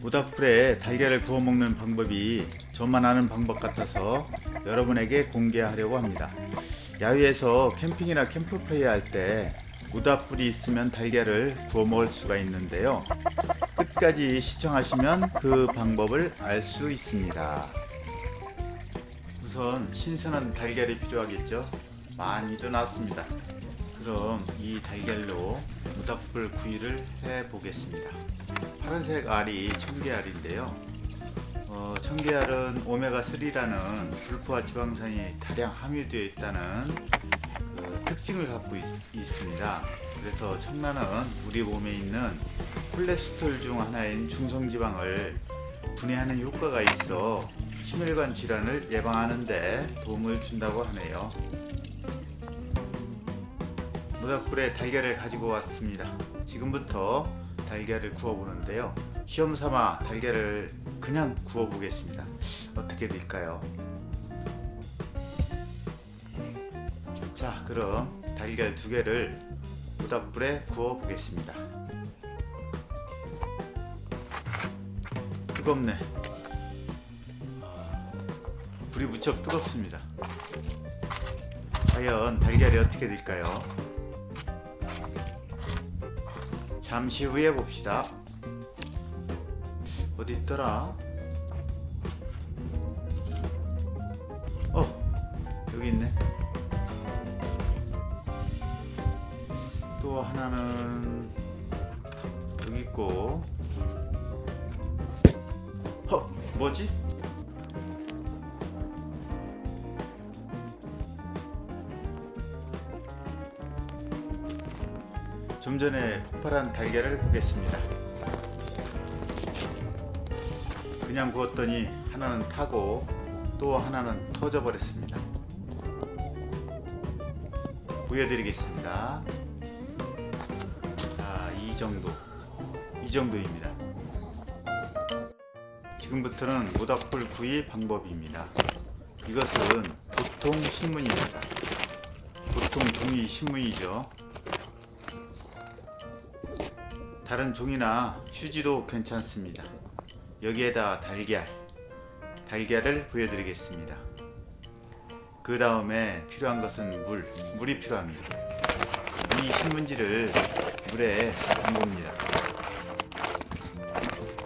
모닥불에 달걀을 구워 먹는 방법이 저만 아는 방법 같아서 여러분에게 공개하려고 합니다. 야외에서 캠핑이나 캠프파이어 할 때 모닥불이 있으면 달걀을 구워 먹을 수가 있는데요. 끝까지 시청하시면 그 방법을 알 수 있습니다. 우선 신선한 달걀이 필요하겠죠. 많이도 나왔습니다. 그럼 이 달걀로 모닥불 구이를 해 보겠습니다. 파란색 알이 청계알인데요. 청계알은 오메가3라는 불포화 지방산이 다량 함유되어 있다는 특징을 갖고 있습니다. 그래서 청란은 우리 몸에 있는 콜레스테롤 중 하나인 중성지방을 분해하는 효과가 있어 심혈관 질환을 예방하는 데 도움을 준다고 하네요. 모닥불에 달걀을 가지고 왔습니다. 지금부터 달걀을 구워 보는데요. 시험 삼아 달걀을 그냥 구워 보겠습니다. 어떻게 될까요? 자, 그럼 달걀 2개를 모닥불에 구워 보겠습니다. 뜨겁네. 불이 무척 뜨겁습니다. 과연 달걀이 어떻게 될까요? 잠시 후에 봅시다. 어디 있더라? 여기 있네. 또 하나는 여기 있고. 뭐지? 좀 전에 폭발한 달걀을 보겠습니다. 그냥 구웠더니 하나는 타고 또 하나는 터져 버렸습니다. 보여드리겠습니다. 자, 이 정도입니다. 지금부터는 모닥불 구이 방법입니다. 이것은 보통 신문입니다. 보통 종이 신문이죠. 다른 종이나 휴지도 괜찮습니다. 여기에다 달걀을 보여드리겠습니다. 그 다음에 필요한 것은 물이 필요합니다. 이 신문지를 물에 담굽니다.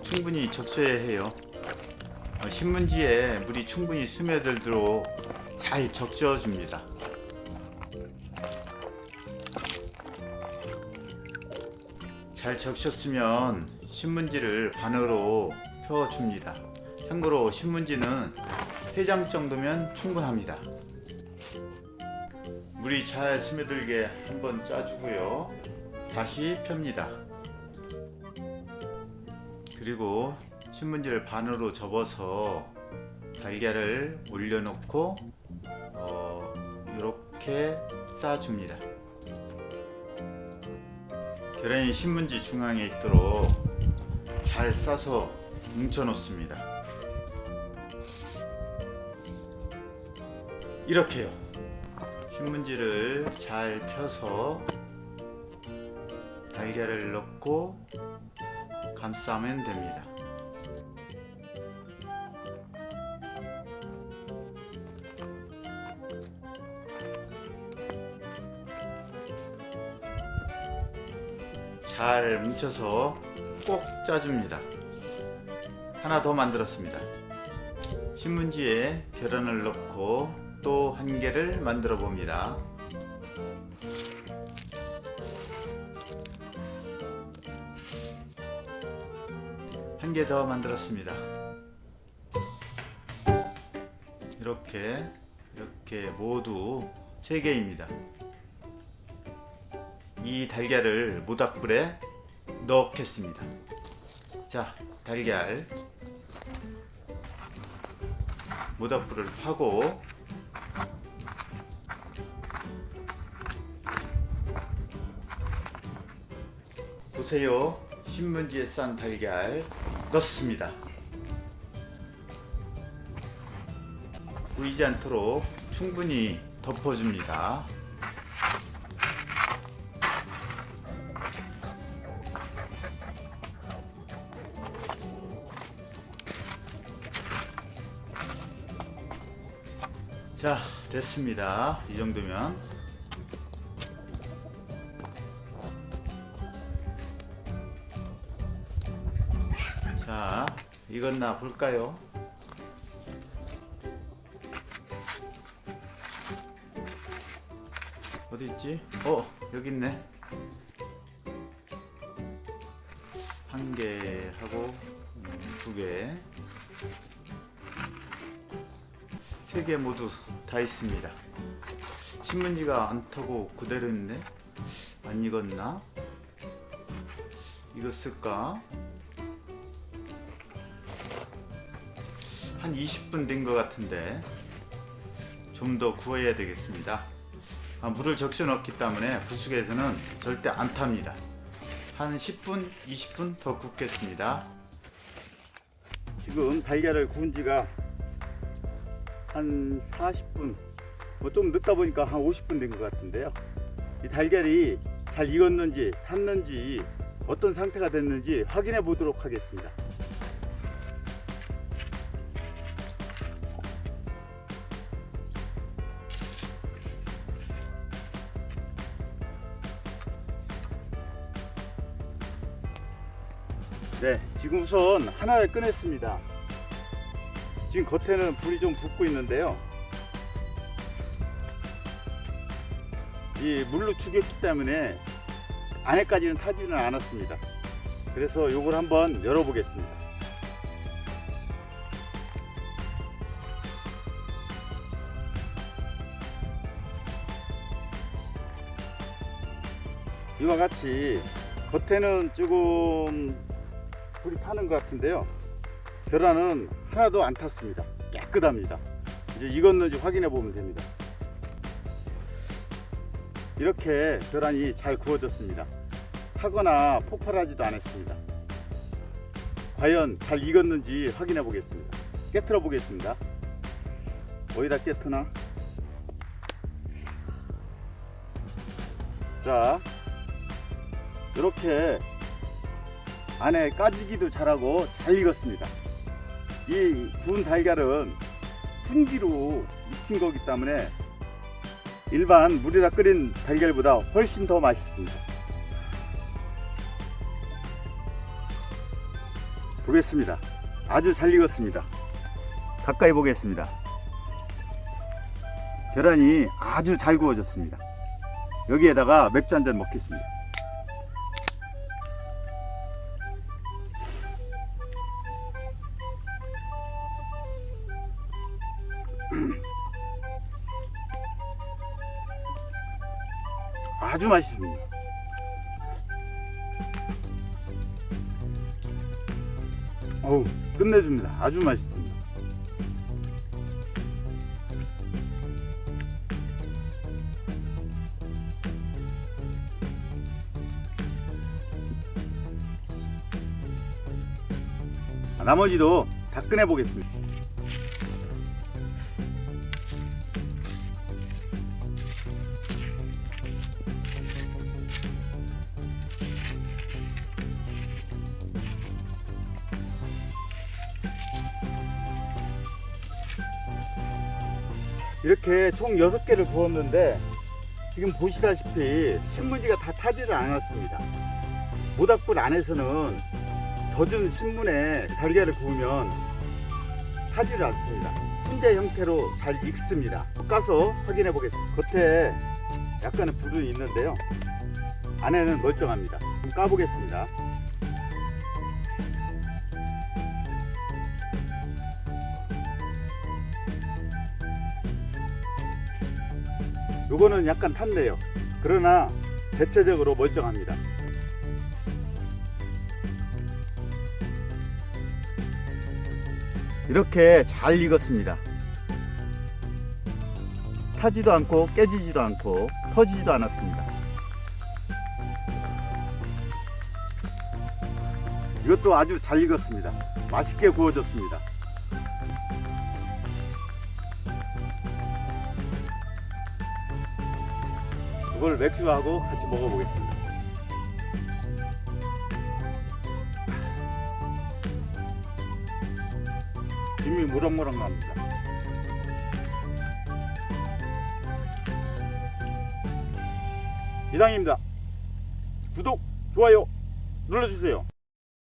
충분히 적셔야 해요. 신문지에 물이 충분히 스며들도록 잘 적셔줍니다. 잘 적셨으면 신문지를 반으로 펴줍니다. 참고로 신문지는 3장 정도면 충분합니다. 물이 잘 스며들게 한번 짜주고요. 다시 펴니다. 그리고 신문지를 반으로 접어서 달걀을 올려놓고 이렇게 싸줍니다. 계란이 신문지 중앙에 있도록 잘 싸서 뭉쳐 놓습니다. 이렇게요. 신문지를 잘 펴서 달걀을 넣고 감싸면 됩니다. 잘 뭉쳐서 꼭 짜줍니다. 하나 더 만들었습니다. 신문지에 계란을 넣고 또 1개를 만들어 봅니다. 한 개 더 만들었습니다. 이렇게 모두 3개입니다. 이 달걀을 모닥불에 넣겠습니다. 자, 달걀 모닥불을 파고 보세요. 신문지에 싼 달걀 넣습니다. 보이지 않도록 충분히 덮어줍니다. 자, 됐습니다. 이 정도면. 자, 익었나 볼까요? 어디 있지? 여기 있네. 한 개 하고 두 개, 세 개 모두 다 있습니다. 신문지가 안 타고 그대로 있네. 안 익었나? 익었을까? 한 20분 된 것 같은데 좀 더 구워야 되겠습니다. 물을 적셔 넣었기 때문에 부숙에서는 절대 안 탑니다. 한 10분, 20분 더 굽겠습니다. 지금 달걀을 구운 지가 한 40분, 좀 늦다 보니까 한 50분 된 것 같은데요. 이 달걀이 잘 익었는지 탔는지 어떤 상태가 됐는지 확인해 보도록 하겠습니다. 네, 지금 우선 하나를 꺼냈습니다. 지금 겉에는 불이 좀 붙고 있는데요. 이 물로 죽였기 때문에 안에까지는 타지는 않았습니다. 그래서 요걸 한번 열어보겠습니다. 이와 같이 겉에는 조금 불이 타는 것 같은데요. 계란은 하나도 안 탔습니다. 깨끗합니다. 이제 익었는지 확인해 보면 됩니다. 이렇게 계란이 잘 구워졌습니다. 타거나 폭발하지도 않았습니다. 과연 잘 익었는지 확인해 보겠습니다. 깨트려 보겠습니다. 어디다 깨트나? 자, 이렇게 안에 까지기도 잘하고 잘 익었습니다. 이 구운 달걀은 푼기로 익힌 거기 때문에 일반 물에다 끓인 달걀보다 훨씬 더 맛있습니다. 보겠습니다. 아주 잘 익었습니다. 가까이 보겠습니다. 계란이 아주 잘 구워졌습니다. 여기에다가 맥주 한 잔 먹겠습니다. 아주 맛있습니다. 어우, 끝내줍니다. 아주 맛있습니다. 나머지도 다 꺼내 보겠습니다. 이렇게 총 6개를 구웠는데 지금 보시다시피 신문지가 다 타지를 않았습니다. 모닥불 안에서는 젖은 신문에 달걀을 구우면 타지를 않습니다. 훈제 형태로 잘 익습니다. 까서 확인해 보겠습니다. 겉에 약간의 불은 있는데요, 안에는 멀쩡합니다. 좀 까보겠습니다. 요거는 약간 탔네요. 그러나 대체적으로 멀쩡합니다. 이렇게 잘 익었습니다. 타지도 않고 깨지지도 않고 터지지도 않았습니다. 이것도 아주 잘 익었습니다. 맛있게 구워졌습니다. 이걸 맥주하고 같이 먹어보겠습니다. 김이 무럭무럭 납니다. 이상입니다. 구독, 좋아요 눌러주세요.